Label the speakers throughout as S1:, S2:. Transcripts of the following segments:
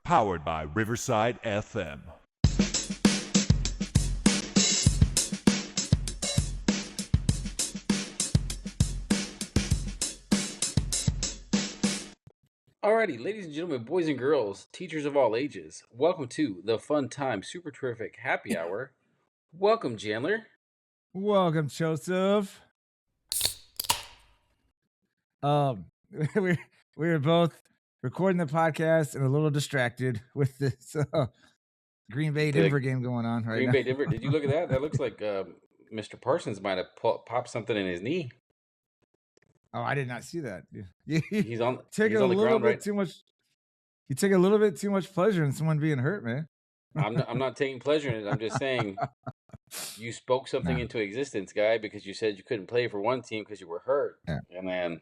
S1: Powered by Riverside FM.
S2: Alrighty, ladies and gentlemen, boys and girls, teachers of all ages, welcome to the Fun Time Super Terrific Happy Hour. Welcome, Jandler.
S3: Welcome, Joseph. We were both recording the podcast and a little distracted with this Green Bay Denver game going on right
S2: Green
S3: now.
S2: Bay Denver. Did you look at that? That looks like Mr. Parsons might have popped something in his knee.
S3: Oh, I did not see that.
S2: He's on
S3: the
S2: ground, right?
S3: Too much. You take a little bit too much pleasure in someone being hurt, man.
S2: I'm not taking pleasure in it. I'm just saying you spoke something into existence, guy, because you said you couldn't play for one team because you were hurt, and then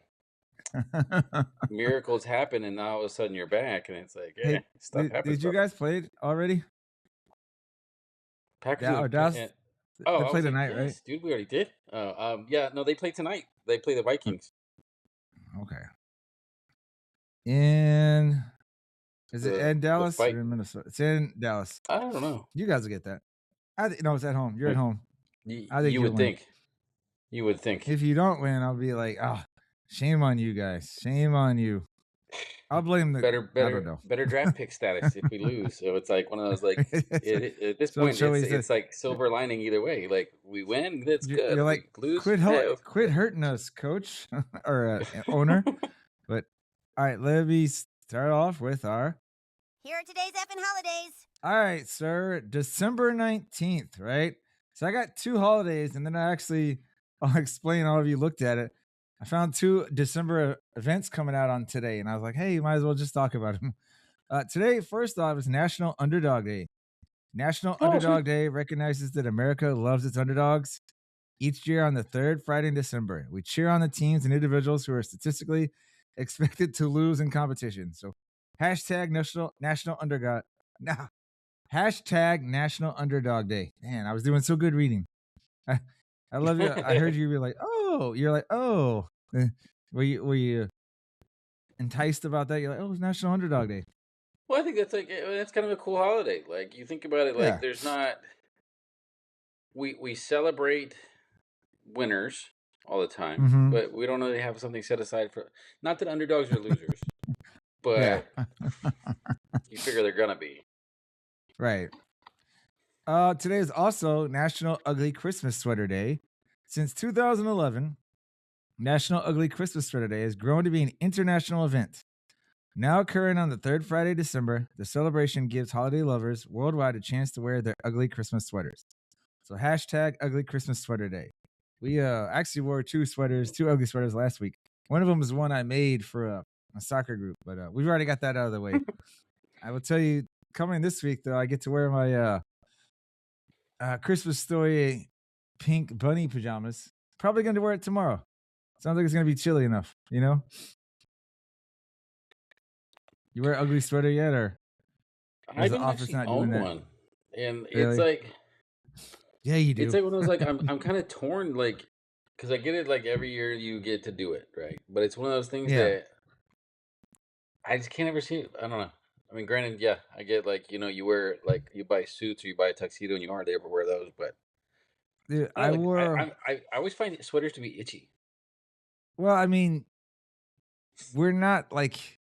S2: miracles happen, and now all of a sudden you're back, and it's like, stuff happens.
S3: Did you guys play it already?
S2: Packers.
S3: They play tonight, right?
S2: Dude, we already did. They play tonight. They play the Vikings.
S3: Okay. Is it in Dallas or in Minnesota? It's in Dallas.
S2: I don't know.
S3: You guys will get that. No, it's at home. You're at home.
S2: You would think. You would think.
S3: If you don't win, I'll be like, shame on you guys. Shame on you. I'll blame the
S2: better draft pick status if we lose. So it's like one of those at this point it's like silver lining either way. Like we win, that's good.
S3: You're like,
S2: lose,
S3: quit hurting us, coach or owner. But all right, let me start off with our.
S4: Here are today's effing holidays.
S3: All right, sir. December 19th, right? So I got two holidays, and then I'll explain. All of you looked at it. I found two December events coming out on today, and I was like, hey, you might as well just talk about them. Today, first off, is National Underdog Day. National Underdog Day recognizes that America loves its underdogs. Each year on the third Friday in December, we cheer on the teams and individuals who are statistically expected to lose in competition. So hashtag National Underdog. Hashtag National Underdog Day. Man, I was doing so good reading. I love you. I heard you be like, oh, you're like, oh. Were you enticed about that? You're like, oh, it's National Underdog Day.
S2: Well, I think that's kind of a cool holiday. Like you think about it, like there's not. We celebrate winners all the time, but we don't really have something set aside for. Not that underdogs are losers, but you figure they're gonna be.
S3: Right. Today is also National Ugly Christmas Sweater Day. Since 2011, National Ugly Christmas Sweater Day has grown to be an international event. Now occurring on the third Friday of December, the celebration gives holiday lovers worldwide a chance to wear their ugly Christmas sweaters. So hashtag Ugly Christmas Sweater Day. We actually wore two ugly sweaters last week. One of them was one I made for a soccer group, but we've already got that out of the way. I will tell you, coming this week, though, I get to wear my Christmas Story pink bunny pajamas. Probably going to wear it tomorrow. Sounds like it's going to be chilly enough, you know? You wear ugly sweater yet, or
S2: I don't actually own one, and
S3: really?
S2: It's like,
S3: yeah, you do.
S2: It's like one of those, like I'm kind of torn, like, because I get it, like every year you get to do it, right? But it's one of those things that I just can't ever see it. I don't know. I mean, granted, I get like you wear like you buy suits or you buy a tuxedo and you hardly ever wear those, but
S3: dude,
S2: I always find sweaters to be itchy.
S3: Well, I mean, we're not like.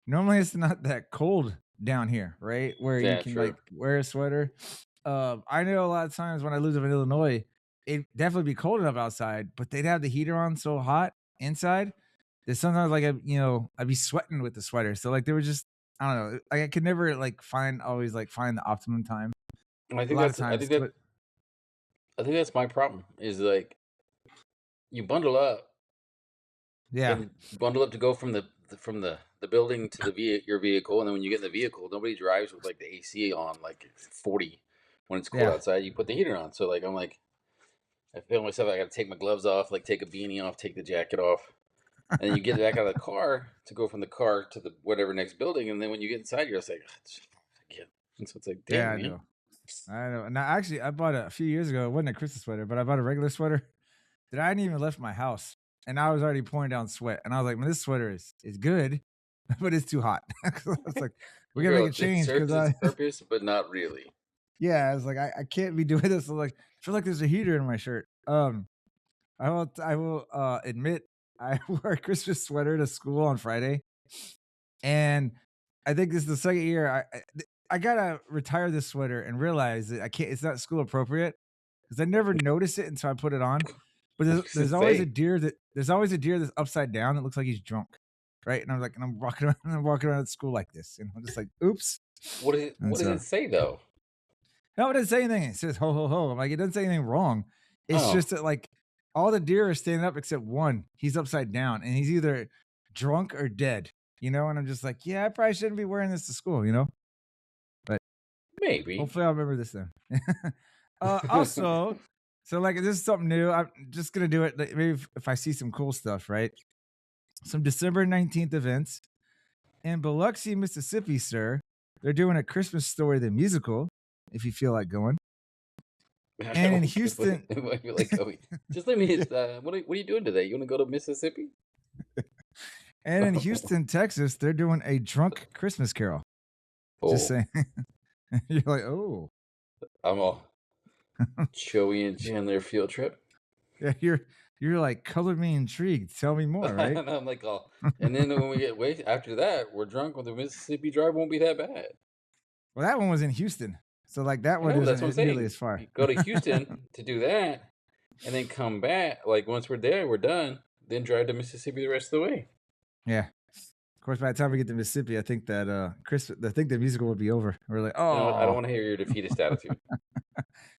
S3: Normally, it's not that cold down here, right? Where you can like wear a sweater. I know a lot of times when I lived up in Illinois, it'd definitely be cold enough outside, but they'd have the heater on so hot inside that sometimes like I'd be sweating with the sweater. So like they were just I don't know. Like I could never find the optimum time.
S2: I think that's my problem. Is like you bundle up.
S3: Yeah.
S2: And bundle up to go from the building to your vehicle, and then when you get in the vehicle, nobody drives with like the AC on like 40 when it's cold outside. You put the heater on, so like I feel myself. I got to take my gloves off, like take a beanie off, take the jacket off, and then you get back out of the car to go from the car to the whatever next building, and then when you get inside, you're just like, and so it's like, damn,
S3: I know. Now, actually, I bought a few years ago. It wasn't a Christmas sweater, but I bought a regular sweater that I hadn't even left my house. And I was already pouring down sweat. And I was like, man, this sweater is good. but it's too hot. It's like we
S2: You
S3: gotta
S2: go,
S3: make a
S2: it
S3: change
S2: serves
S3: because
S2: its purpose, but not really.
S3: yeah, I was like I can't be doing this. So like I feel like there's a heater in my shirt. I will admit I wore a Christmas sweater to school on Friday, and I think this is the second year I gotta retire this sweater and realize that I can't. It's not school appropriate because I never noticed it until I put it on. But
S2: What does it
S3: there's always a
S2: say?
S3: deer that's upside down that looks like he's drunk, right? And I'm like, and I'm walking around, I'm walking around at school like this, and I'm just like, oops. And
S2: What does
S3: so
S2: it say though?
S3: no, it doesn't say anything. It says ho ho ho. I'm like, it doesn't say anything wrong. It's
S2: Oh,
S3: just that like all the deer are standing up except one. He's upside down and he's either drunk or dead. And I'm just like, yeah, I probably shouldn't be wearing this to school. But
S2: maybe.
S3: hopefully I'll remember this then. Also, so like this is something new. I'm just gonna do it. Like, maybe if I see some cool stuff, right? Some December 19th events in Biloxi, Mississippi, sir. They're doing a Christmas Story the musical. If you feel like going. And in Houston,
S2: You're like, oh, just let me.
S3: yeah,
S2: What are you doing today? You want to go to Mississippi?
S3: and in Houston, Texas, they're doing a drunk Christmas carol. Just
S2: Oh,
S3: saying. You're like, oh,
S2: I'm all Choey and Jandler field trip.
S3: yeah. You're like, color me intrigued. Tell me more, right?
S2: And I'm like, oh, and then when we get way after that, we're drunk. When the Mississippi drive won't be that bad.
S3: Well, that one was in Houston, so like that
S2: I
S3: one
S2: know that's what I'm
S3: isn't nearly
S2: saying.
S3: as far.
S2: You go to Houston to do that, and then come back. Like once we're there, we're done. Then drive to Mississippi the rest of the way.
S3: Yeah. Of course, by the time we get to Mississippi, I think that I think the musical would be over. We're like,
S2: You know what? I don't
S3: oh,
S2: want to hear your defeatist attitude.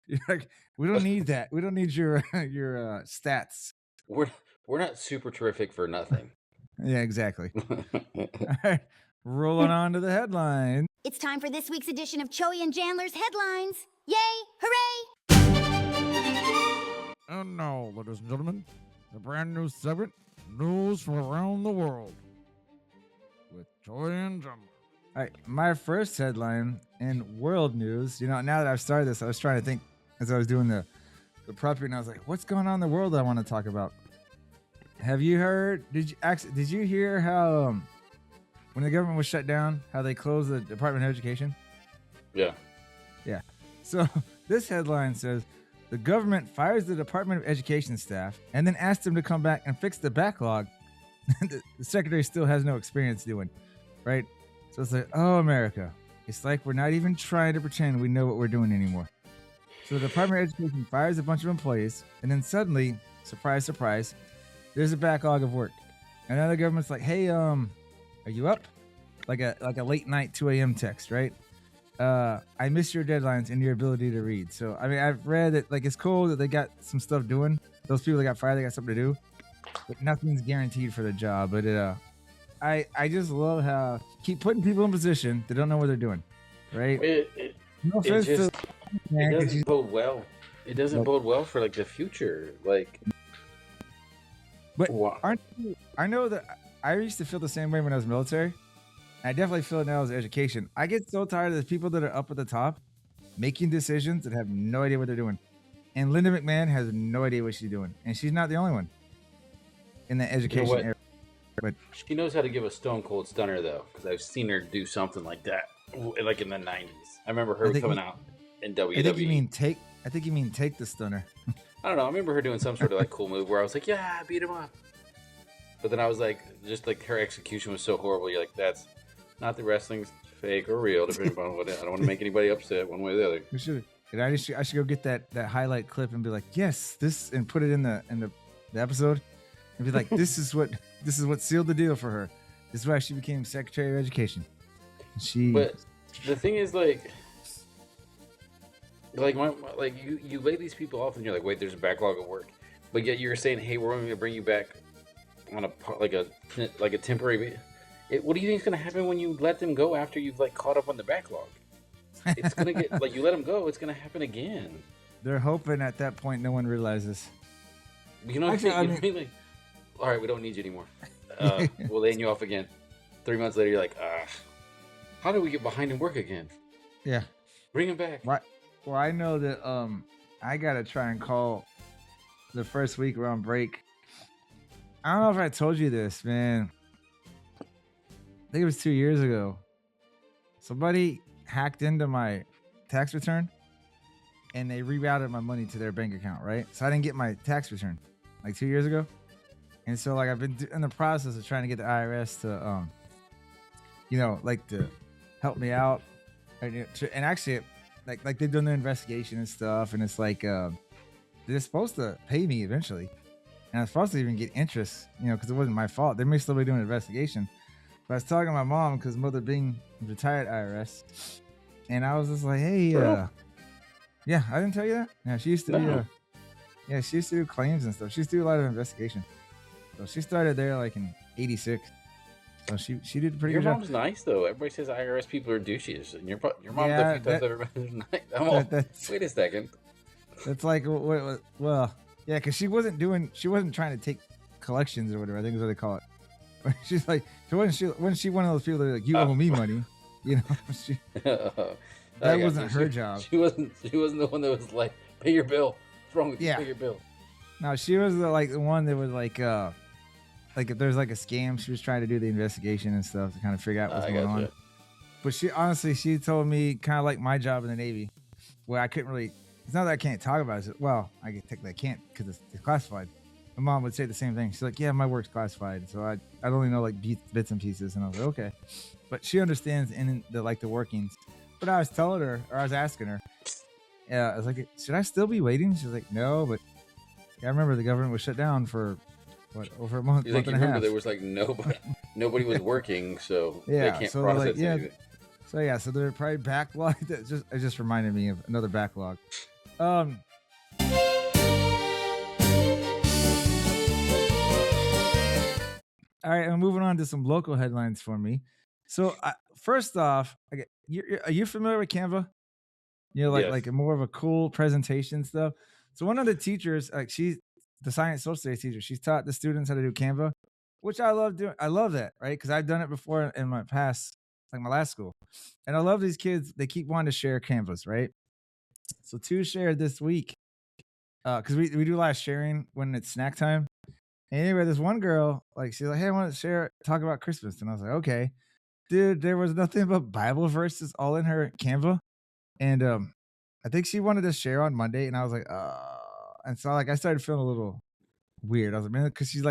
S3: you're like, we don't need that. We don't need your your stats.
S2: We're we're not super terrific for nothing.
S3: Yeah, exactly. All right, rolling on to the headline.
S4: It's time for this week's edition of Choey and Jandler's headlines. Yay! Hooray!
S3: And now, ladies and gentlemen, a brand new segment, News from Around the World, with Joy and Jandler. All right, my first headline in world news, now that I've started this, I was trying to think as I was doing the property, and I was like, what's going on in the world that I want to talk about? Have you heard, did you hear how, when the government was shut down, how they closed the Department of Education?
S2: Yeah.
S3: Yeah. So this headline says, the government fires the Department of Education staff and then asks them to come back and fix the backlog the secretary still has no experience doing, right? So it's like, oh, America. It's like we're not even trying to pretend we know what we're doing anymore. So the Department of Education fires a bunch of employees, and then suddenly, surprise, surprise, there's a backlog of work. And now the government's like, hey, are you up? Like a late night 2 a.m. text, right? I miss your deadlines and your ability to read. So I mean, I've read that like it's cool that they got some stuff doing. Those people that got fired, they got something to do. But nothing's guaranteed for the job. But I just love how keep putting people in position that don't know what they're doing, right? No
S2: It
S3: offense
S2: just
S3: to
S2: it doesn't bode well. It doesn't bode well for like the future. Like,
S3: but
S2: wow.
S3: I know that I used to feel the same way when I was military. I definitely feel it now as education. I get so tired of the people that are up at the top making decisions that have no idea what they're doing. And Linda McMahon has no idea what she's doing. And she's not the only one in the education area. But
S2: she knows how to give a stone cold stunner though, because I've seen her do something like that, like in the 90s. I remember her coming out in WWE.
S3: I think you mean take the stunner.
S2: I don't know. I remember her doing some sort of like cool move where I was like, yeah, beat him up. But then I was like, just like her execution was so horrible. You're like, that's not the wrestling's fake or real, depending upon what. I don't want to make anybody upset one way or the other.
S3: We should. I should go get that highlight clip and be like, yes, this, and put it in the episode, and be like, this is what sealed the deal for her. This is why she became Secretary of Education.
S2: But the thing is, like you lay these people off, and you're like, wait, there's a backlog of work, but yet you're saying, hey, we're going to bring you back on a temporary. What do you think is going to happen when you let them go after you've like caught up on the backlog? It's going to get like you let them go. It's going to happen again.
S3: They're hoping at that point no one realizes.
S2: You know what I mean? Like, all right, we don't need you anymore. We'll lay you off again. 3 months later, you're like, how do we get behind in work again?
S3: Yeah,
S2: bring him back.
S3: Right. Well, I know that I gotta try and call the first week we're on break. I don't know if I told you this, man. think it was 2 years ago. Somebody hacked into my tax return and they rerouted my money to their bank account, right? So I didn't get my tax return like 2 years ago. And so like I've been in the process of trying to get the IRS to like to help me out. And actually like they've done their investigation and stuff, and it's like they're supposed to pay me eventually. And I'm supposed to even get interest, because it wasn't my fault. They may still be doing an investigation. But I was talking to my mom because Mother Bing retired IRS. And I was just like, hey, yeah, I didn't tell you that? Yeah, she used to be, she used to do claims and stuff. She used to do a lot of investigation. So she started there like in 86. So she did a pretty
S2: Your
S3: good
S2: mom's
S3: job.
S2: nice though. Everybody says IRS people are douches, and your mom
S3: Yeah,
S2: the few times everybody's nice. I'm all, wait a second.
S3: That's like well, yeah, because she wasn't trying to take collections or whatever. I think is what they call it. She's like, wasn't she one of those people that are like, you owe me money, that wasn't her job.
S2: She wasn't the one that was like, pay your bill. What's wrong with you? Pay your bill.
S3: No, she was the one that was like if there's like a scam, she was trying to do the investigation and stuff to kind of figure out what's going on. But she told me kind of like my job in the Navy, where I couldn't really. It's not that I can't talk about it. Well, I can't because it's classified. My mom would say the same thing. She's like, yeah, my work's classified. So I only know like bits and pieces. And I was like, okay. But she understands in the workings. But I was telling her, or I was asking her, I was like, should I still be waiting? She's like, no, but I remember the government was shut down for over a month.
S2: Like, you remember there was like nobody was working, so they can't process anything.
S3: So they're probably backlogged. It just reminded me of another backlog. All right, I'm moving on to some local headlines for me. So first off, are you familiar with Canva?
S2: Yes.
S3: Like more of a cool presentation stuff. So one of the teachers, like she's the science social studies teacher, she's taught the students how to do Canva, which I love doing. I love that, right? Because I've done it before in my past, like my last school. And I love these kids. They keep wanting to share Canvas, right? So 2 shared this week because we do a lot of sharing when it's snack time. And anyway, this one girl, like, she's like, hey, I want to talk about Christmas. And I was like, okay. Dude, there was nothing but Bible verses all in her Canva. And I think she wanted to share on Monday. And I was like, and so like I started feeling a little weird. I was like, man, because she's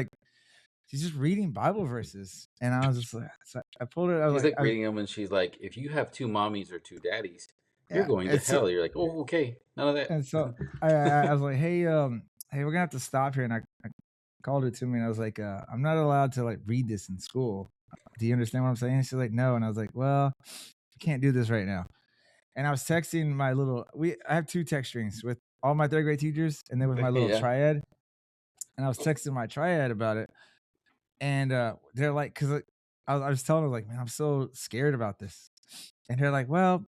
S3: just reading Bible verses. And I was just like, so I pulled it. I was
S2: she's like reading them, and she's like, if you have 2 mommies or 2 daddies, you're going to hell. You're like, oh, okay. None of that.
S3: And so I was like, hey, we're gonna have to stop here. And I called her to me, and I was like, I'm not allowed to like read this in school. Do you understand what I'm saying? She's like, no. And I was like, well, I can't do this right now. And I was texting my I have 2 text strings with all my 3rd grade teachers, and then with my little triad. And I was texting my triad about it, and they're like, because I was telling her like, man, I'm so scared about this. And they're like, well,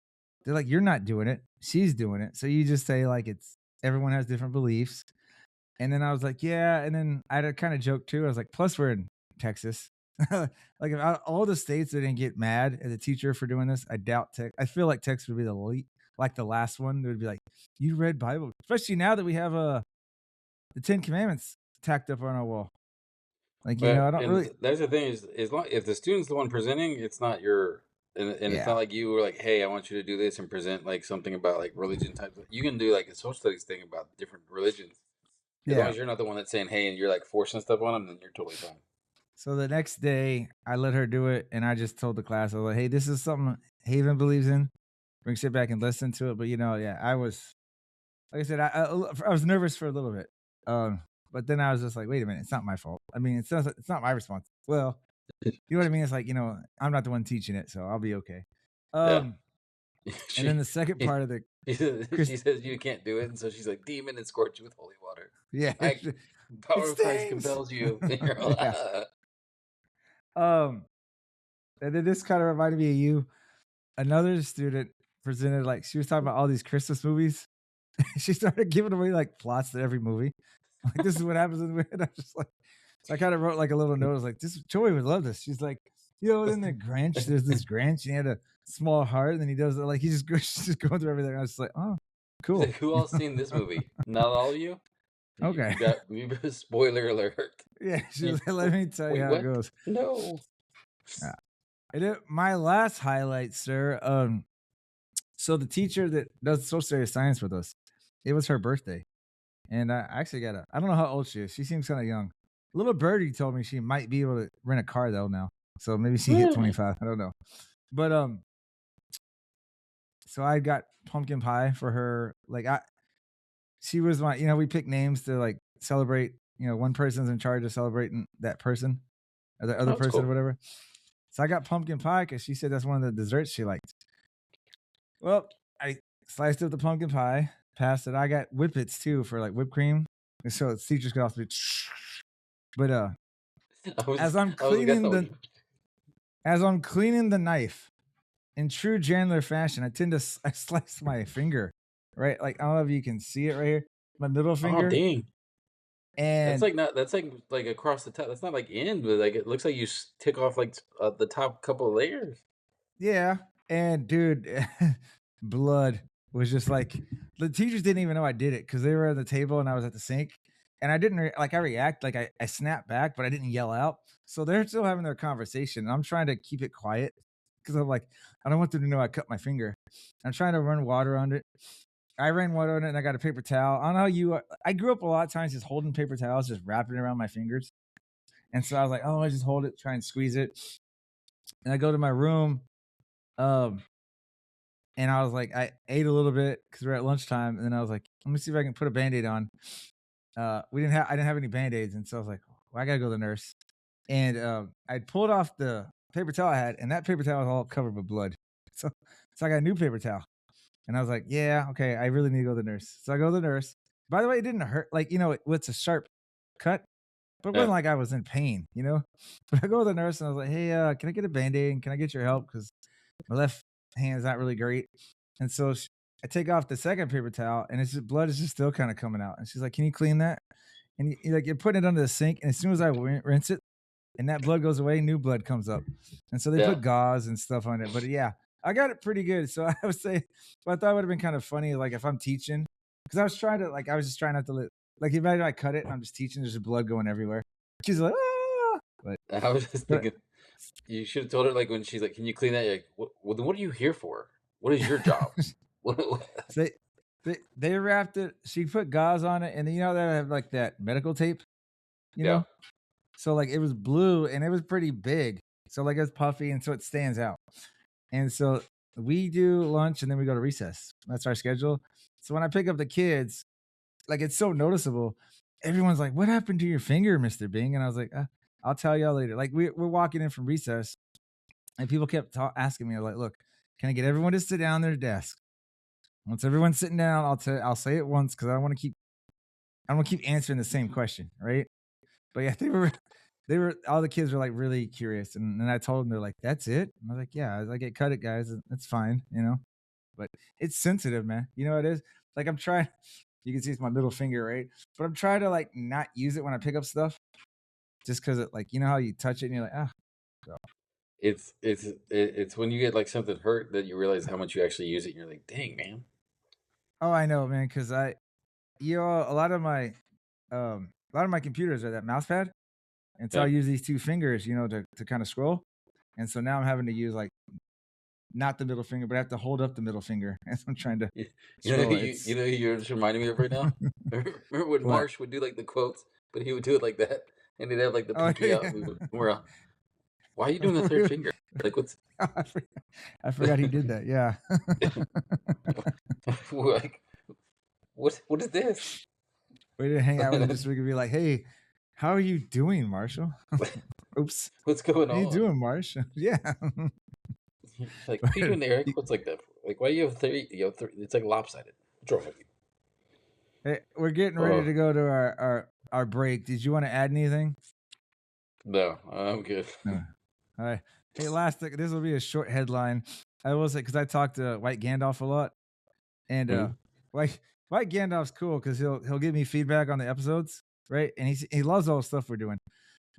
S3: you're not doing it, she's doing it. So you just say like everyone has different beliefs. And then I was like, yeah. And then I had a kind of joke too. I was like, plus we're in Texas. Like if all the states that didn't get mad at the teacher for doing this, I doubt I feel like Texas would be the last one. That would be like, you read Bible, especially now that we have the 10 Commandments tacked up on our wall. Like, I don't really.
S2: That's the thing is if the student's the one presenting, it's not your. And it's not like you were like, hey, I want you to do this and present like something about like religion types. You can do like a social studies thing about different religions. As long as you're not the one that's saying, hey, and you're like forcing stuff on them, then you're totally fine. So the next day, I let her do it, and I just told the class, I was like, hey, this is something Haven believes in. We can sit back and listen to it. But, I was, like I said, I was nervous for a little bit. But then I was just like, wait a minute, it's not my fault. I mean, it's not my responsibility. Well, you know what I mean? It's like, I'm not the one teaching it, so I'll be okay. And then the second part of she says you can't do it, and so she's like, demon and scorch you with holy water.
S3: Yeah.
S2: Power of Christ compels you.
S3: And then this kind of reminded me of you. Another student presented, like, she was talking about all these Christmas movies. She started giving away like plots to every movie. Like, this is what happens in the movie. And I was just like, so I kind of wrote like a little note. I was like, Choey would love this. She's like, in the Grinch, there's this Grinch, and he had a small heart, and then he does it like he's just going through everything. I was just like, oh, cool.
S2: Like, who else seen this movie? Not all of you.
S3: Okay.
S2: You got spoiler alert.
S3: Yeah, she was like, let me tell you how it goes.
S2: No.
S3: My last highlight, sir. So the teacher that does social studies science with us, it was her birthday, and I actually got I don't know how old she is. She seems kind of young. Little birdie told me she might be able to rent a car though now, so maybe she hit 25. I don't know, but so I got pumpkin pie for her. She was my, we pick names to like celebrate. One person's in charge of celebrating that person or the other
S2: That's
S3: person
S2: cool.
S3: or whatever. So I got pumpkin pie because she said that's one of the desserts she liked. Well, I sliced up the pumpkin pie, passed it. I got whippets too for like whipped cream, and so the teachers could also be. But as I'm
S2: I was like, that's
S3: cleaning
S2: not what
S3: the as I'm cleaning the knife, in true Jandler fashion, I tend to I slice my finger, right? Like I don't know if you can see it right here, my middle
S2: Oh
S3: finger,
S2: dang. That's
S3: and
S2: like not. That's like across the top. That's not like in, but like it looks like you tick off like the top couple of layers.
S3: yeah, and dude, blood was just like the teachers didn't even know I did it because they were at the table and I was at the sink, and I didn't like I react like I snapped back, but I didn't yell out. So they're still having their conversation. And I'm trying to keep it quiet because I'm like I don't want them to know I cut my finger. I'm trying to run water on it. I ran water on it and I got a paper towel. I don't know how you. I grew up a lot of times just holding paper towels, just wrapping it around my fingers, and so I was like, oh, I just hold it, try and squeeze it, and I go to my room. Um, and I was like, I ate a little bit because we're at lunchtime, and then I was like, let me see if I can put a Band-Aid on. I didn't have any Band-Aids, and so I was like, well, I gotta go to the nurse. And I pulled off the paper towel I had, and that paper towel was all covered with blood. So I got a new paper towel, and I was like, yeah, okay, I really need to go to the nurse. So I go to the nurse. By the way, it didn't hurt. Like it's a sharp cut, but it
S2: Yeah.
S3: wasn't like I was in pain, But I go to the nurse, and I was like, hey, can I get a Band-Aid? And can I get your help? Because my left hand is not really great. And so I take off the second paper towel, and it's just blood is just still kind of coming out. And she's like, "Can you clean that?" And you're putting it under the sink, and as soon as I rinse it, and that blood goes away, new blood comes up. And so they
S2: Yeah.
S3: put gauze and stuff on it. But yeah, I got it pretty good. So I would say, but I thought it would have been kind of funny, like if I'm teaching, because I was just trying not to like imagine I cut it and I'm just teaching, there's just blood going everywhere. She's like, ah,
S2: I was just
S3: but
S2: thinking, you should have told her like when she's like, "Can you clean that?" You're like, well, then what are you here for? What is your job? What?
S3: So they wrapped it. She put gauze on it, and then they have like that medical tape, you
S2: Yeah.
S3: know. So like it was blue and it was pretty big. So like it's puffy, and so it stands out. And so we do lunch and then we go to recess. That's our schedule. So when I pick up the kids, like it's so noticeable. Everyone's like, "What happened to your finger, Mister Bing?" And I was like, "I'll tell y'all later." Like we're walking in from recess, and people kept asking me, I was like, "Look, can I get everyone to sit down at their desk? Once everyone's sitting down, I'll say it once because I don't want to keep answering the same question, right?" But yeah, they were all the kids were like really curious, and then I told them they're like, "That's it." And I was like, "Yeah." I was like, "Cut it, guys. It's fine." But it's sensitive, man. You know what it is? Like I'm trying. You can see it's my middle finger, right? But I'm trying to like not use it when I pick up stuff, just because it like how you touch it and you're like So.
S2: It's when you get like something hurt that you realize how much you actually use it. And you're like, dang, man.
S3: Oh, I know, man. Because a lot of my computers are that mouse pad, and so I
S2: Yeah.
S3: use these two fingers, to kind of scroll. And so now I'm having to use like not the middle finger, but I have to hold up the middle finger as I'm trying to scroll.
S2: You know who you're just reminding me of right now? Remember when
S3: What?
S2: Marsh would do like the quotes, but he would do it like that, and he'd have like the
S3: Oh
S2: pinky out.
S3: yeah.
S2: And we're why are you doing the
S3: For
S2: third
S3: real?
S2: finger? Like what's
S3: I forgot he did that. Yeah.
S2: like what is this?
S3: We didn't hang out with him just so we could be like, "Hey, how are you doing, Marshall?" Oops.
S2: What's going
S3: How you
S2: on?
S3: doing, Marsh? Yeah.
S2: Like what are you doing there? What's like that? Like why do you have three? It's like lopsided. What's wrong with you?
S3: Hey, we're getting ready to go to our break. Did you want to add anything?
S2: No, I'm good.
S3: No. All right. Hey, this will be a short headline. I will say because I talked to White Gandalf a lot, and
S2: Mhm.
S3: White Gandalf's cool because he'll give me feedback on the episodes, right? And he loves all the stuff we're doing,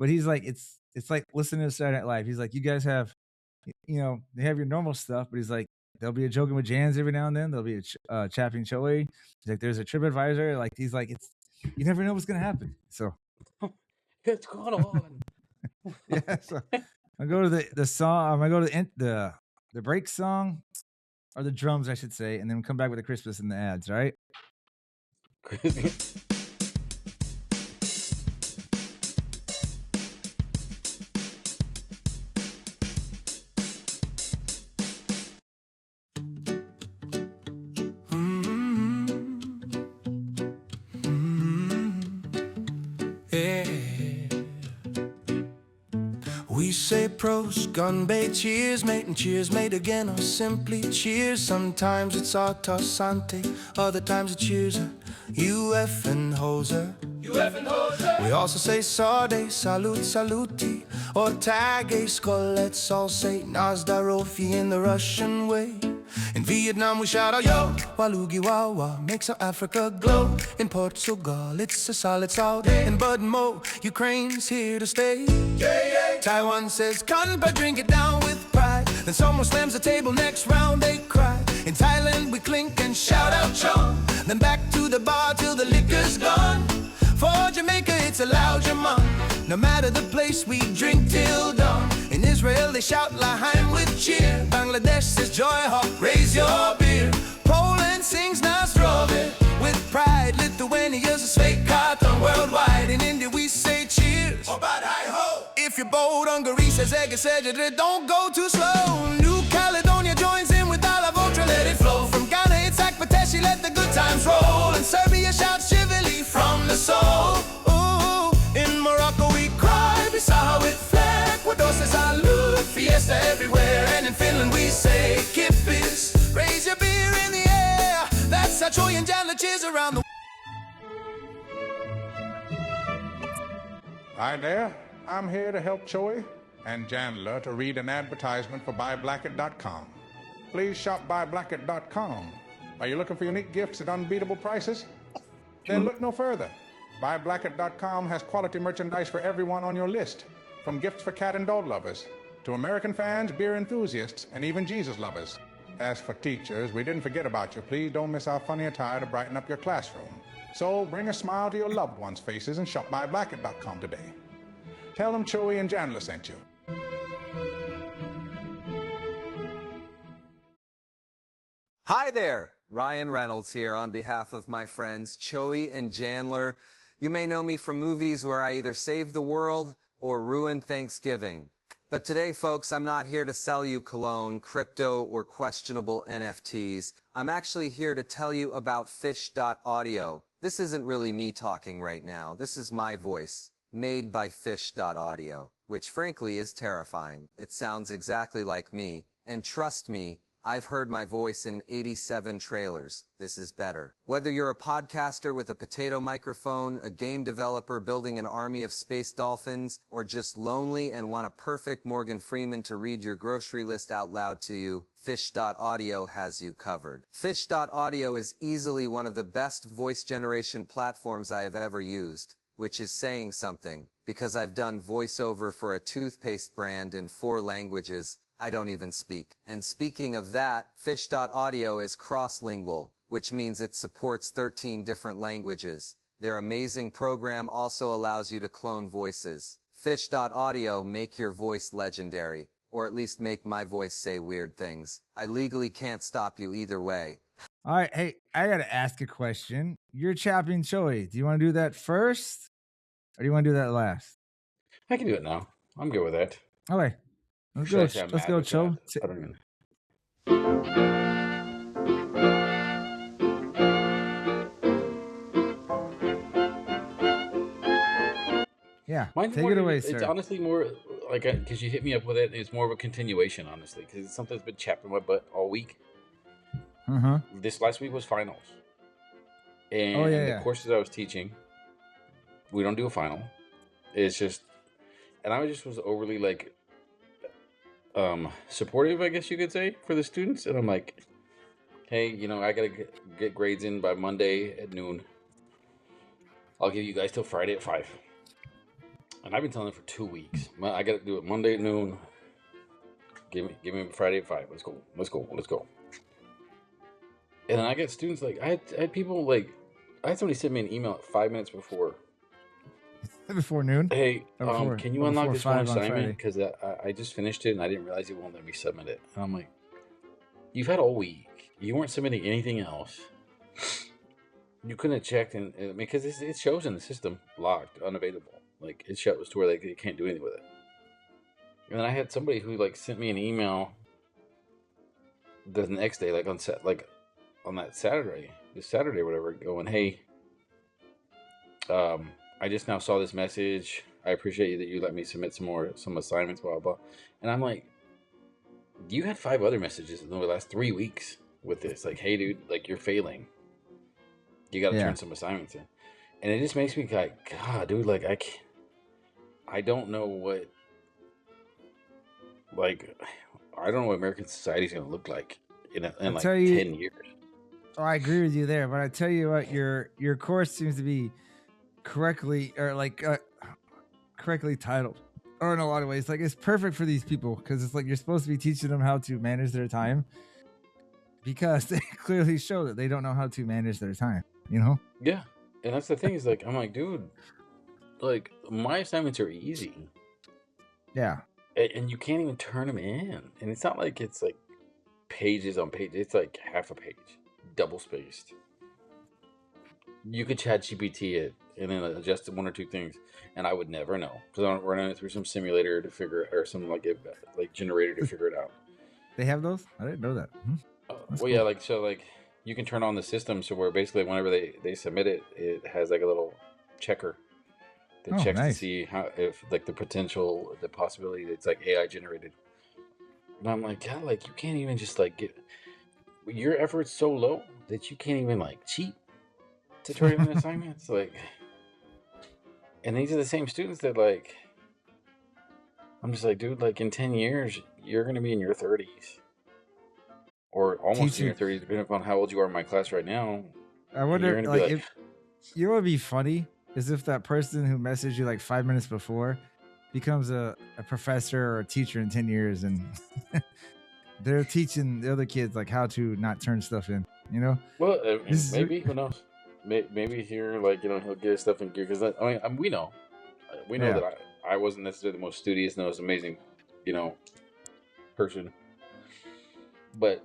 S3: but he's like it's like listening to Saturday Night Live. He's like, you guys have, they have your normal stuff, but he's like, there'll be a joking with Jans every now and then. There'll be a Chappin Choey. He's like, there's a TripAdvisor. Like he's like, you never know what's gonna happen. So
S2: What's going on?
S3: yeah, so I go to the song. I go to the break song or the drums, I should say, and then come back with the Christmas and the ads. Right?
S5: We say pros, gun bay, cheers, mate, and cheers, mate again, or simply cheers. Sometimes it's autosante, other times it's cheers, UF and hoser. We also say sade, salute, saluti, or tag a skull. Let's all say Nazdarofi in the Russian way. In Vietnam we shout out yo, Walugi Wawa, makes our Africa glow. In Portugal it's a solid south. In Bud Mo, Ukraine's here to stay. Taiwan says Kanpa, drink it down with pride. Then someone slams the table, next round they cry. In Thailand we clink and shout out chong. Then back to the bar till the liquor's gone. For Jamaica it's a loud Jamon. No matter the place we drink till dawn. In Israel they shout L'chaim with cheer. Bangladesh says joy hawk, raise your beer. Poland sings Nasrovi with pride. Lithuania's a Svei Karton worldwide. In India we say cheers, or bad hi ho. If you're bold, Hungary says Eggeseged, don't go too slow. New Caledonia joins in with Ala Votra, let it flow. From Ghana it's Akpateshi, let the good times roll. And Serbia shouts Chivili from the soul. Ooh, in Morocco we cry Bissau with flair. Ecuador says salute, fiesta everywhere. And in Finland we say kippis, raise your beer in the air. That's how Choey and Jandler cheers around the.
S6: Hi there, I'm here to help Choey and Jandler to read an advertisement for BuyBlackett.com. Please shop BuyBlackett.com. Are you looking for unique gifts at unbeatable prices? Then look no further. BuyBlackett.com has quality merchandise for everyone on your list, from gifts for cat and dog lovers, to American fans, beer enthusiasts, and even Jesus lovers. As for teachers, we didn't forget about you. Please don't miss our funny attire to brighten up your classroom. So bring a smile to your loved ones' faces and shop BuyBlackett.com today. Tell them Choey and Jandler sent you.
S7: Hi there, Ryan Reynolds here on behalf of my friends Choey and Jandler. You may know me from movies where I either save the world or ruin Thanksgiving. But today, folks, I'm not here to sell you cologne, crypto, or questionable NFTs. I'm actually here to tell you about Fish.audio. This isn't really me talking right now. This is my voice, made by Fish.audio, which frankly is terrifying. It sounds exactly like me, and trust me, I've heard my voice in 87 trailers. This is better. Whether you're a podcaster with a potato microphone, a game developer building an army of space dolphins, or just lonely and want a perfect Morgan Freeman to read your grocery list out loud to you, Fish.audio has you covered. Fish.audio is easily one of the best voice generation platforms I have ever used, which is saying something, because I've done voiceover for a toothpaste brand in 4 languages I don't even speak. And speaking of that, Fish.audio is cross-lingual, which means it supports 13 different languages. Their amazing program also allows you to clone voices. Fish.audio, make your voice legendary, or at least make my voice say weird things. I legally can't stop you either way.
S3: All right. Hey, I got to ask a question. You're Chappin Choey. Do you want to do that first or do you want to do that last?
S2: I can do it now. I'm good with that.
S3: Okay. Let's
S2: Should
S3: go.
S2: I say I'm
S3: Let's
S2: mad
S3: go,
S2: with
S3: Cho.
S2: that? I don't even.
S3: Yeah.
S2: Mine's
S3: Take
S2: more,
S3: it away,
S2: it's
S3: sir.
S2: honestly more like, because you hit me up with it, it's more of a continuation, honestly, because it's something that's been chapping my butt all week.
S3: Uh-huh.
S2: This last week was finals. And,
S3: Oh, yeah,
S2: and the
S3: yeah.
S2: courses I was teaching, we don't do a final. It's just, and I just was overly like, supportive, I guess you could say, for the students. And I'm like, hey, I gotta get grades in by Monday at noon. I'll give you guys till Friday at 5. And I've been telling them for 2 weeks. I gotta do it Monday at noon. Give me Friday at 5. Let's go. And then I get students like, I had people like, I had somebody send me an email at 5 minutes before
S3: before noon.
S2: Hey,
S3: Or
S2: can you
S3: or
S2: unlock
S3: before
S2: this one
S3: 5 on
S2: assignment?
S3: Friday.
S2: Because I just finished it and I didn't realize it won't let me submit it. And I'm like, you've had all week. You weren't submitting anything else. You couldn't have checked and because it shows in the system locked, unavailable. Like it shows to where they can't do anything with it. And then I had somebody who like sent me an email the next day, like on that Saturday, this Saturday, whatever, going, hey, I just now saw this message. I appreciate you that you let me submit some assignments, blah blah. And I'm like, you had 5 other messages in the last 3 weeks with this. Like, hey, dude, like you're failing. You got to turn some assignments in, and it just makes me like, God, dude, like I don't know what, like, I don't know what American society is going to look like in like 10 years.
S3: Oh, I agree with you there, but I tell you what, your course seems to be correctly correctly titled, or in a lot of ways, like it's perfect for these people because it's like you're supposed to be teaching them how to manage their time because they clearly show that they don't know how to manage their time. You know?
S2: Yeah, and that's the thing is like I'm like, dude, like my assignments are easy.
S3: Yeah.
S2: And you can't even turn them in, and it's not like it's like pages on pages. It's like half a page, double spaced. You could chat GPT it and then adjust 1 or 2 things, and I would never know because I'm running it through some simulator to figure it, or some like generator to figure it out.
S3: They have those? I didn't know that.
S2: Well, cool. Yeah, like you can turn on the system so where basically whenever they submit it, it has like a little checker that checks to see how if like the possibility that it's like AI generated. And I'm like, God, like you can't even just like get your effort's so low that you can't even like cheat to turn in assignments. Like, and these are the same students that like, I'm just like, dude, like in 10 years, you're going to be in your 30s or almost in your 30s, depending upon how old you are in my class right now.
S3: I wonder, like, if you know what would be funny is if that person who messaged you like 5 minutes before becomes a professor or a teacher in 10 years and they're teaching the other kids like how to not turn stuff in, you know?
S2: Well, maybe, who knows? Maybe here, like, you know, he'll get his stuff in gear because I mean, we know that I wasn't necessarily the most studious and most amazing, you know, person, but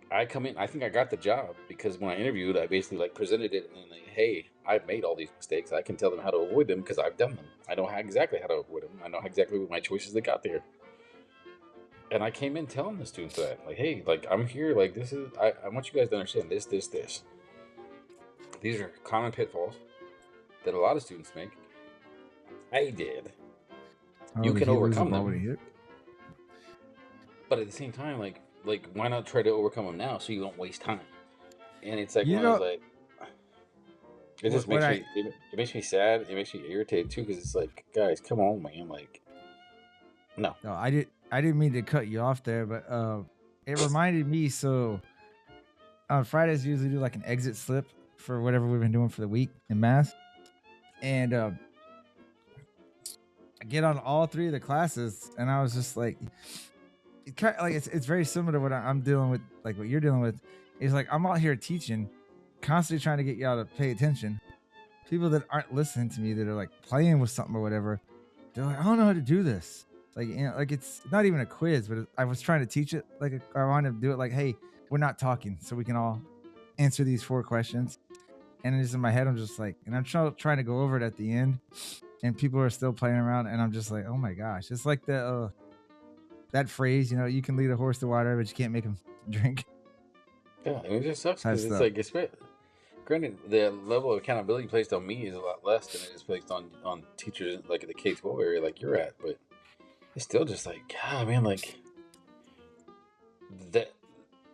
S2: I come in. I think I got the job because when I interviewed, I basically like presented it and like, hey, I've made all these mistakes. I can tell them how to avoid them because I've done them. I know exactly how to avoid them. I know exactly what my choices that got there. And I came in telling the students that, like, hey, like I'm here. Like this is. I want you guys to understand this. These are common pitfalls that a lot of students make. I did. You can overcome them. But at the same time, like why not try to overcome them now so you don't waste time? And it's like, it just makes me it makes me sad. It makes me irritated too because it's like, guys, come on, man. Like, no,
S3: I didn't mean to cut you off there, but it reminded me. So on Fridays, we usually do like an exit slip for whatever we've been doing for the week in math, and I get on all 3 of the classes, and I was just like. It's very similar to what I'm dealing with, like what you're dealing with. It's like I'm out here teaching, constantly trying to get y'all to pay attention. People that aren't listening to me, that are like playing with something or whatever, they're like, I don't know how to do this. Like, you know, like it's not even a quiz, but I was trying to teach it. Like I wanted to do it like, hey, we're not talking, so we can all answer these 4 questions. And it's in my head, I'm just like, and I'm trying to go over it at the end, and people are still playing around, and I'm just like, oh my gosh, it's like the. That phrase, you know, you can lead a horse to water, but you can't make him drink.
S2: Yeah, it just sucks because it's like, granted, the level of accountability placed on me is a lot less than it is placed on teachers like in the K-12 area like you're at, but it's still just like, God, man, like that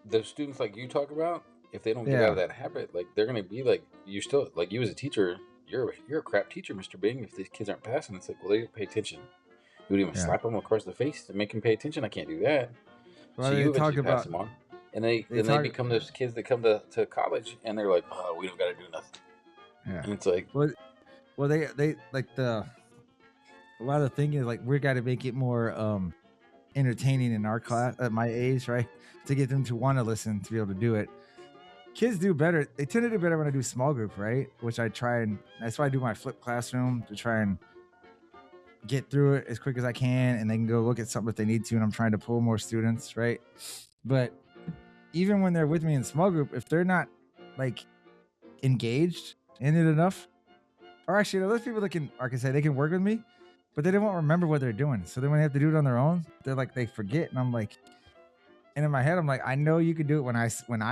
S2: the students like you talk about, if they don't get out of that habit, like they're gonna be like, you still like you as a teacher, you're a crap teacher, Mr. Bing. If these kids aren't passing, it's like, well, they don't pay attention. You would even slap them across the face to make them pay attention. I can't do that.
S3: Well,
S2: so you eventually pass them on, and they become those kids that come to college, and they're like, oh, we don't got to do nothing. Yeah, and it's like,
S3: well, they like a lot of the thing is like we got to make it more entertaining in our class at my age, right? To get them to want to listen, to be able to do it. kids do better. They tend to do better when I do small group, right? Which I try, and that's why I do my flip classroom to try and get through it as quick as I can, and they can go look at something if they need to. And I'm trying to pull more students, right? But even when they're with me in small group, if they're not like engaged in it enough, or actually, those people that can, I can say they can work with me, but they don't remember what they're doing. So then when they have to do it on their own, they're like, they forget. And I'm like, and in my head, I'm like, I know you could do it when I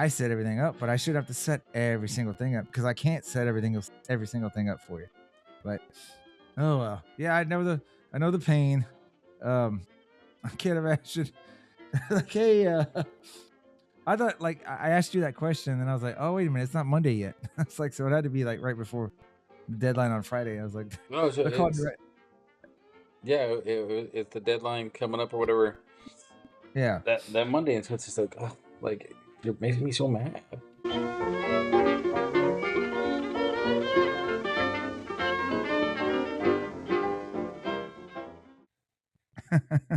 S3: set everything up, but I should have to set every single thing up because I can't set every single thing up for you. But oh well, yeah, I know the pain. I can't imagine. Like, hey, I thought like I asked you that question, and I was like, oh wait a minute, it's not Monday yet. It's like, so it had to be like right before the deadline on Friday. I was like,
S2: No, so
S3: I called you right.
S2: yeah, it's the deadline coming up or whatever.
S3: Yeah.
S2: That Monday, and so it's just like, oh, like you're making me so mad.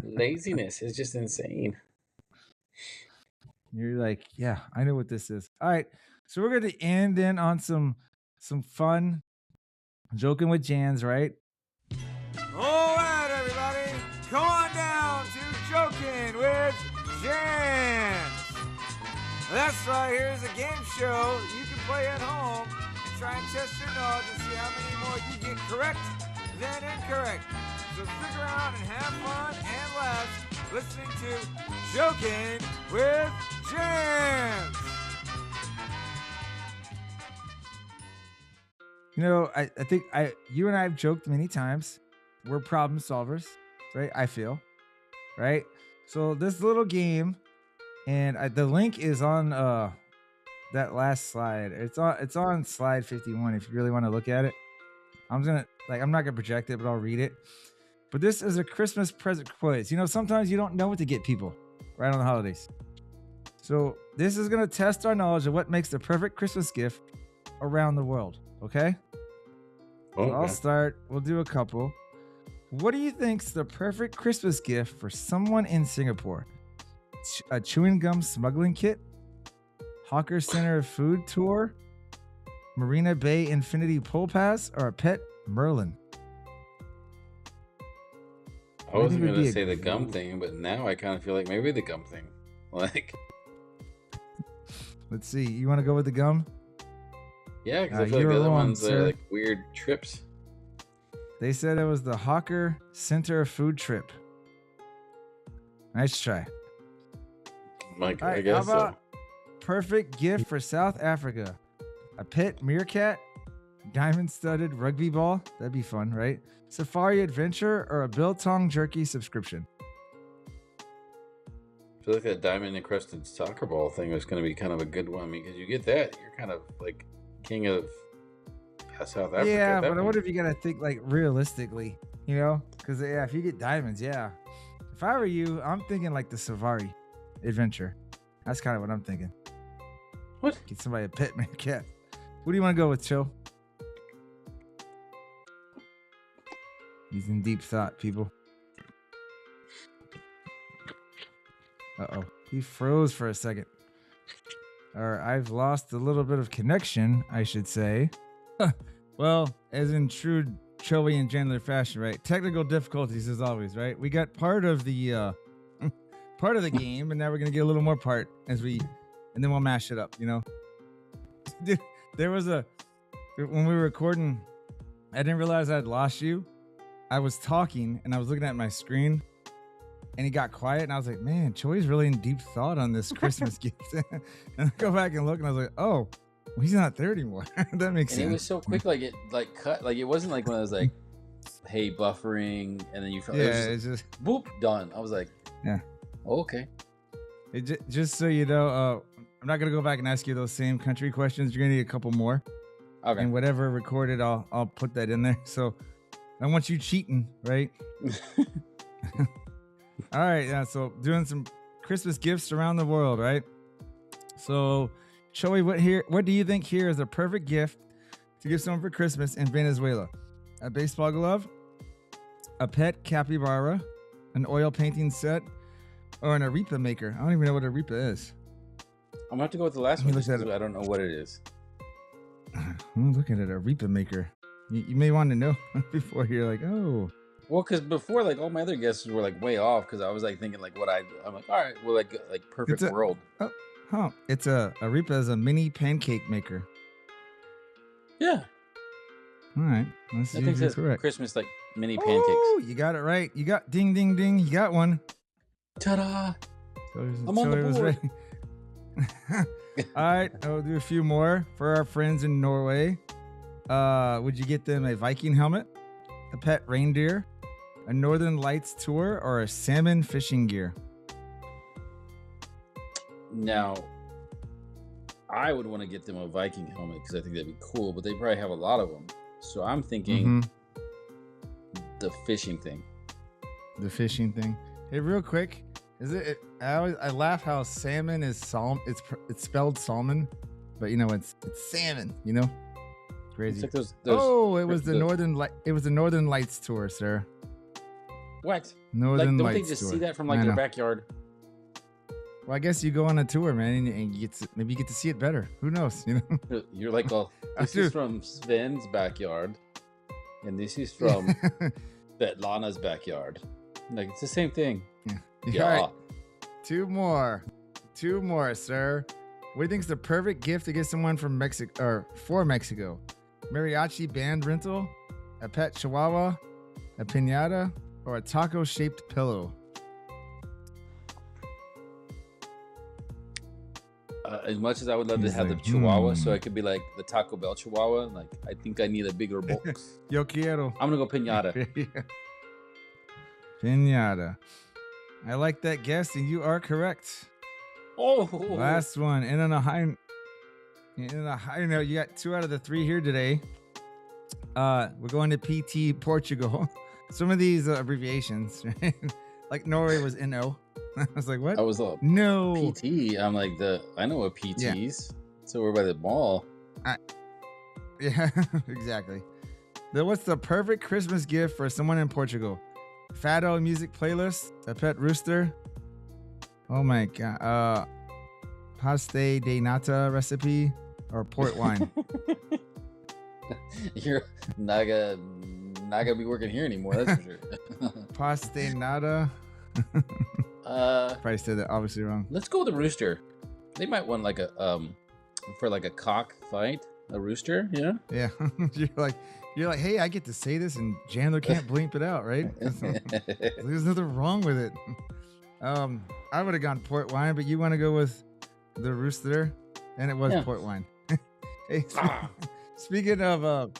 S2: Laziness is just insane.
S3: You're like, yeah, I know what this is. All right, so we're going to end in on some fun joking with Jans, right? All right, everybody, come on down to Joking with Jans. That's right. Here's a game show you can play at home and try and test your knowledge and see how many more you get correct than incorrect. So stick around and have fun and laugh listening to Joking with Jans. You know, I think you and I have joked many times. We're problem solvers, right? I feel, right? So this little game, and the link is on that last slide. It's on slide 51 if you really want to look at it. I'm not gonna project it, but I'll read it. But this is a Christmas present quiz. You know, sometimes you don't know what to get people right on the holidays. So this is gonna test our knowledge of what makes the perfect Christmas gift around the world. Okay?
S2: Okay.
S3: So I'll start. We'll do a couple. What do you think's the perfect Christmas gift for someone in Singapore? A chewing gum smuggling kit? Hawker Center food tour? Marina Bay Infinity Pool Pass? Or a pet Merlin?
S2: I wasn't going to say the gum thing, but now I kind of feel like maybe the gum thing. Like,
S3: let's see. You want to go with the gum?
S2: Yeah, because I feel like the other ones are like weird trips.
S3: They said it was the Hawker Center food trip. Nice try.
S2: Like, I guess
S3: how about perfect gift for South Africa? A pet meerkat? Diamond-studded rugby ball? That'd be fun, right? Safari adventure or a biltong jerky subscription?
S2: I feel like that diamond-encrusted soccer ball thing was going to be kind of a good one because you get that, you're kind of like king of South Africa.
S3: Yeah, but I wonder if you got to think like realistically, you know? Because if you get diamonds, yeah. If I were you, I'm thinking like the Safari adventure. That's kind of what I'm thinking.
S2: What?
S3: Get somebody a pet meerkat. What do you want to go with, Cho? He's in deep thought, people. Uh-oh. He froze for a second. Or I've lost a little bit of connection, I should say. Well, as in true Choey and Jandler fashion, right? Technical difficulties as always, right? We got part of the game, and now we're gonna get a little more part and then we'll mash it up, you know? Dude, there was when we were recording, I didn't realize I'd lost you. I was talking and I was looking at my screen and he got quiet and I was like, man, Choey's really in deep thought on this Christmas gift. And I go back and look and I was like, oh, well, he's not there anymore. That makes sense.
S2: And it was so quick, like it like cut, like it wasn't like one of those like, hey, buffering, and then you felt
S3: it's just
S2: boop, done. I was like,
S3: yeah,
S2: okay.
S3: Just so you know, I'm not gonna go back and ask you those same country questions. You're gonna need a couple more.
S2: Okay.
S3: And whatever recorded, I'll put that in there. So I want you cheating, right? All right, yeah. So doing some Christmas gifts around the world, right? So, Choey, what do you think here is a perfect gift to give someone for Christmas in Venezuela? A baseball glove, a pet capybara, an oil painting set, or an arepa maker? I don't even know what arepa is.
S2: I'm gonna have to go with the last
S3: Let me
S2: one.
S3: look
S2: Just
S3: at
S2: 'cause I don't know what it is.
S3: I'm looking at a Reaper maker. You may want to know before you're like, oh.
S2: Well, because before, like all my other guesses were like way off. Because I was like thinking like I'm like, all right, well, like perfect
S3: It's a-
S2: world.
S3: Oh, huh. It's a Reaper is a mini pancake maker.
S2: Yeah,
S3: All right. Let's
S2: I
S3: see
S2: think
S3: if you're
S2: that's
S3: correct.
S2: Christmas like mini pancakes.
S3: Oh, you got it right. You got ding, ding, ding. You got one.
S2: Ta-da! I'm on
S3: Joey
S2: the
S3: was
S2: board.
S3: right. All right, I'll do a few more for our friends in Norway. Would you get them a Viking helmet, a pet reindeer, a Northern Lights tour, or a salmon fishing gear?
S2: Now, I would want to get them a Viking helmet because I think that'd be cool. But they probably have a lot of them, so I'm thinking the fishing thing.
S3: The fishing thing. Hey, real quick, is it? I laugh how salmon is it's spelled salmon, but you know it's salmon. You know, crazy.
S2: It's like those
S3: oh, it was the
S2: the-
S3: Northern Light. It was the Northern Lights tour, sir.
S2: What?
S3: Northern
S2: Like, don't
S3: Lights
S2: they just
S3: tour.
S2: see that from
S3: I
S2: like their
S3: know.
S2: backyard?
S3: Well, I guess you go on a tour, man, and you get to, maybe you get to see it better. Who knows? You know.
S2: You're like, well, this
S3: Dude.
S2: is from Sven's backyard, and this is from Svetlana's backyard. Like it's the same thing.
S3: Yeah. All right. Two more, sir. What do you think is the perfect gift to get someone from Mexico or for Mexico? Mariachi band rental, a pet chihuahua, a piñata, or a taco-shaped pillow?
S2: As much as I would love
S3: He's
S2: to have
S3: like,
S2: the Chihuahua, so I could be like the Taco Bell Chihuahua. Like I think I need a bigger box.
S3: Yo quiero.
S2: I'm gonna go pinata.
S3: Piñata. I like that guess, and you are correct.
S2: Oh,
S3: Last one. And on a high note, you got 2 out of the 3 here today. We're going to PT Portugal. Some of these abbreviations, right? Like Norway was NO. I was like, what?
S2: I was a
S3: No.
S2: PT. I'm like I know what PTs. So we're by the mall.
S3: Yeah, exactly. What's the perfect Christmas gift for someone in Portugal? Fado music playlist, a pet rooster. Oh my god. Paste de nata recipe or port wine.
S2: You're not gonna be working here anymore. That's for sure.
S3: Paste nada. Probably said that obviously wrong.
S2: Let's go with the rooster. They might want like a for like a cock fight, a rooster. You know?
S3: Yeah. You're like, hey, I get to say this, and Jandler can't bleep it out, right? There's nothing wrong with it. I would have gone port wine, but you want to go with the rooster, and it was port wine. Hey, speaking of the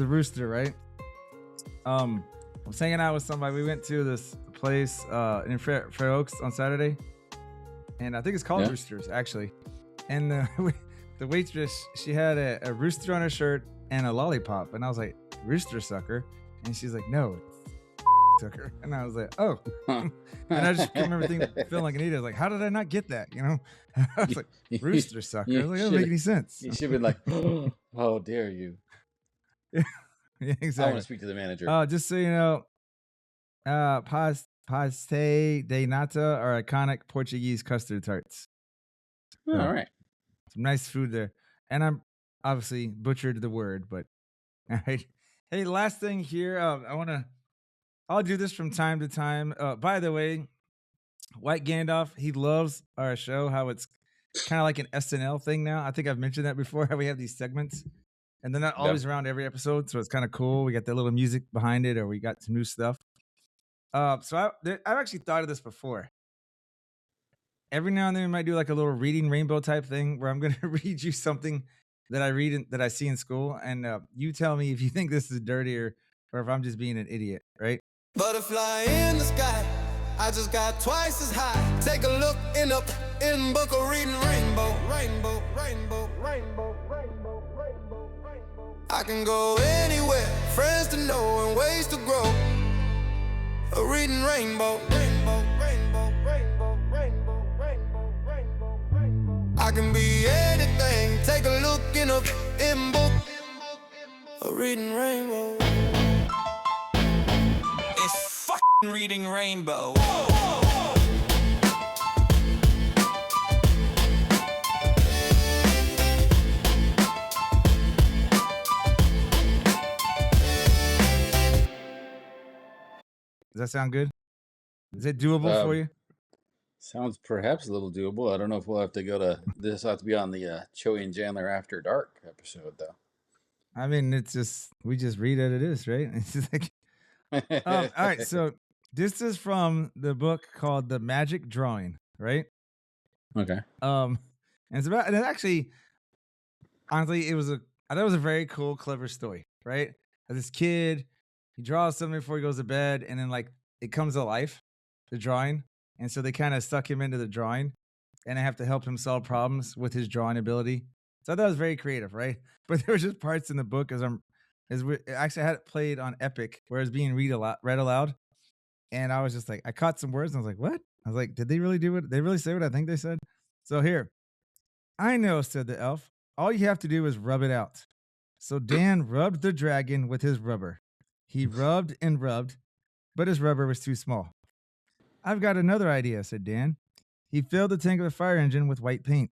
S3: rooster, right? I was hanging out with somebody. We went to this place in Fair Oaks on Saturday, and I think it's called Roosters actually. And the waitress, she had a rooster on her shirt and a lollipop, and I was like, "Rooster sucker," and she's like, "No, it's sucker." And I was like, "Oh," and I just remember feeling like an idiot. I was like, "How did I not get that?" You know, I was like, "Rooster sucker." I was like, "That doesn't make any sense."
S2: You should have been like, "How dare you?"
S3: Yeah,
S2: I want
S3: exactly.
S2: to speak to the manager.
S3: Just so you know, paste de nata are iconic Portuguese custard tarts.
S2: All right.
S3: Some nice food there. And I'm obviously butchered the word, but all right. Hey, last thing here. I'll do this from time to time. By the way, White Gandalf, he loves our show, how it's kind of like an SNL thing now. I think I've mentioned that before, how we have these segments. And they're not always around every episode, so it's kind of cool. We got that little music behind it, or we got some new stuff. So I've actually thought of this before. Every now and then we might do like a little reading rainbow type thing where I'm going to read you something that I read that I see in school, and you tell me if you think this is dirty or if I'm just being an idiot, right?
S5: Butterfly in the sky, I just got twice as high. Take a look in book of reading rainbow, rainbow, rainbow, rainbow, rainbow, rainbow, rainbow. I can go anywhere, friends to know and ways to grow. A reading rainbow, rainbow, rainbow, rainbow, rainbow, rainbow, rainbow, rainbow. I can be anything. Take a look in book. A reading rainbow. It's fucking reading rainbow.
S3: Does that sound good? Is it doable for you?
S2: Sounds perhaps a little doable. I don't know if we'll have to go to this. Will have to be on the Choey and Jandler After Dark episode, though.
S3: I mean, it's just we just read it is, right? It's just like, all right. So this is from the book called The Magic Drawing, right?
S2: Okay.
S3: And it's about, and it actually, honestly, I thought it was a very cool, clever story, right? This kid, he draws something before he goes to bed, and then like it comes to life, the drawing, and so they kind of stuck him into the drawing, and I have to help him solve problems with his drawing ability. So I thought it was very creative, right? But there was just parts in the book actually I had it played on Epic where it's being read aloud, and I was just like, I caught some words, and I was like, what? I was like, did they really do it? They really say what I think they said? So here, I know, said the elf. All you have to do is rub it out. So Dan rubbed the dragon with his rubber. He rubbed and rubbed, but his rubber was too small. I've got another idea, said Dan. He filled the tank of the fire engine with white paint.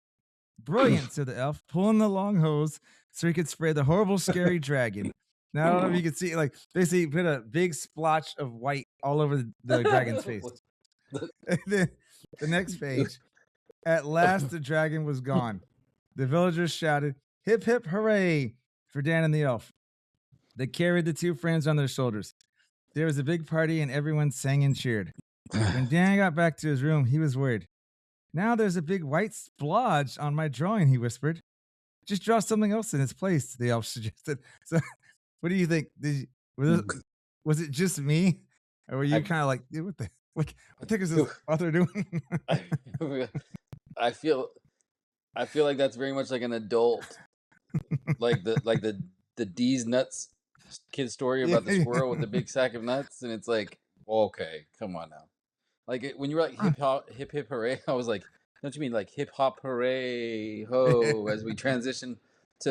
S3: Brilliant, said the elf, pulling the long hose so he could spray the horrible, scary dragon. Now, I don't know if you can see, like, basically, he put a big splotch of white all over the dragon's face. And then the next page. At last, the dragon was gone. The villagers shouted, hip, hip, hooray, for Dan and the elf. They carried the two friends on their shoulders. There was a big party, and everyone sang and cheered. When Dan got back to his room, he was worried. Now there's a big white splodge on my drawing, he whispered. Just draw something else in its place, the elf suggested. So, what do you think? Was it just me? Or were you kind of like, what the heck is this author doing?
S2: I feel like that's very much like an adult, like the D's nuts kid story about the squirrel with the big sack of nuts, and it's like, okay, come on now. Like when you were like hip hip hooray, I was like, don't you mean like hip hop hooray ho as we transition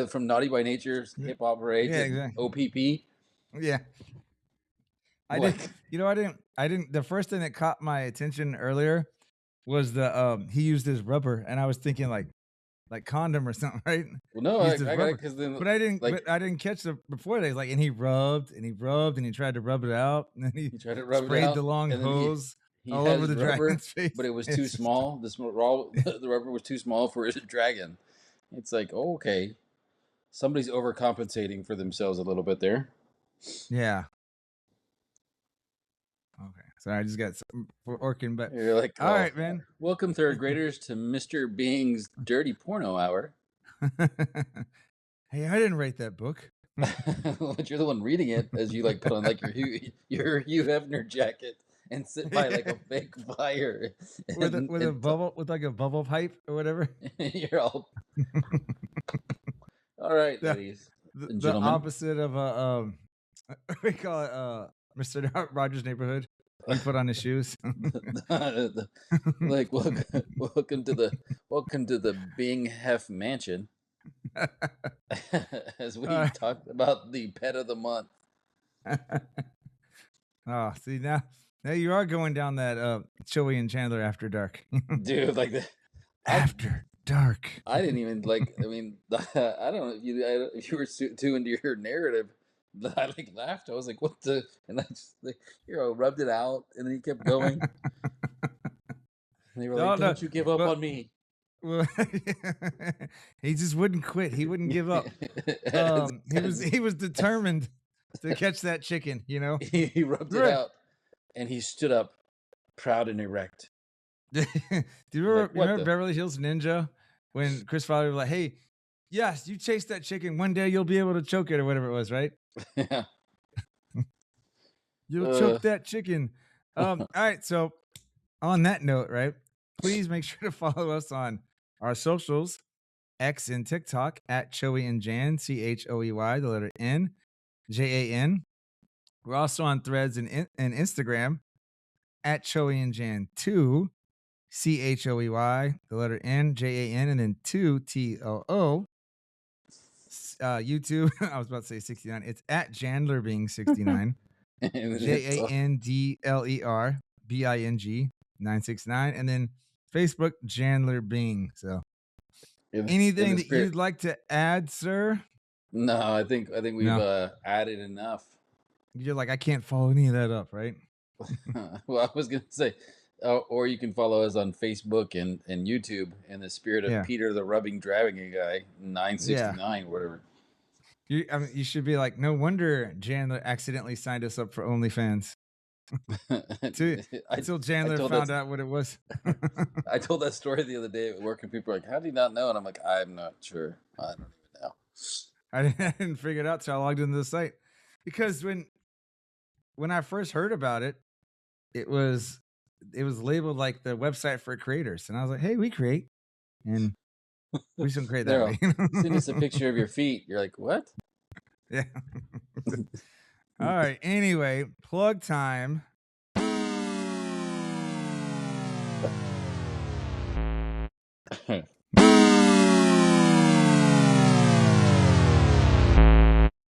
S2: from Naughty by Nature's hip hop hooray to
S3: exactly.
S2: OPP?
S3: Yeah. I didn't the first thing that caught my attention earlier was he used his rubber, and I was thinking like condom or something, right?
S2: Well, no, I got it because then,
S3: but I didn't catch the before they like, and he rubbed and he rubbed and he tried to rub it out, and then he
S2: tried to rub
S3: sprayed
S2: it out,
S3: the long hose
S2: he
S3: all over the dragon's face,
S2: but it was too small. The rubber was too small for his dragon. It's like, oh, okay, somebody's overcompensating for themselves a little bit there.
S3: Yeah. Okay, so I just got something for Orkin, but
S2: you're like,
S3: all right, man.
S2: Welcome, third graders, to Mr. Bing's Dirty Porno Hour.
S3: Hey, I didn't write that book.
S2: But you're the one reading it as you like put on like your Hugh Hefner jacket and sit by like a fake fire
S3: with a bubble, with like a bubble pipe or whatever.
S2: You're all right, ladies and gentlemen.
S3: The opposite of we call it Mr. Rogers' Neighborhood. He put on his shoes.
S2: Like welcome to the Bing Hef Mansion. As we talked about the pet of the month.
S3: Oh, see now you are going down that Choey and Jandler After Dark.
S2: Dude, like the
S3: After Dark.
S2: I didn't even like. I mean, I don't know if you were too into your narrative. I like laughed. I was like, "What the?" And I just like, rubbed it out, and then he kept going. And they were like, "Don't you give up on me."
S3: Well, he just wouldn't quit. He wouldn't give up. He was determined to catch that chicken. You know,
S2: he rubbed it out, and he stood up, proud and erect.
S3: Do you remember Beverly Hills Ninja when Chris Farley was like, "Hey, yes, you chase that chicken. One day you'll be able to choke it," or whatever it was, right?
S2: Yeah.
S3: You'll choke that chicken. All right. So on that note, right, please make sure to follow us on our socials, X and TikTok at Choey and Jan, CHOEY, the letter N, JAN. We're also on Threads and Instagram at Choey and Jan 2, CHOEY, the letter N, JAN, and then 2, TOO. YouTube, I was about to say 69. It's at Jandler being 69. JANDLER BING 969, and then Facebook Jandler Bing. So anything that you'd like to add, sir?
S2: No, I think we've added enough.
S3: You're like, I can't follow any of that up, right?
S2: Well, I was gonna say, or you can follow us on Facebook and YouTube in the spirit of
S3: Yeah.
S2: Peter the Rubbing Dragging Guy 969, whatever.
S3: I mean, you should be like, no wonder Jandler accidentally signed us up for OnlyFans. Until Jandler found out what it was.
S2: I told that story the other day at work, and people are like, "How do you not know?" And I'm like, "I'm not sure. I don't even know."
S3: I didn't figure it out till I logged into the site, because when I first heard about it, it was labeled like the website for creators, and I was like, "Hey, we create, and we just don't create that way."
S2: Send us a picture of your feet. You're like, "What?"
S3: Yeah. All right. Anyway, plug time.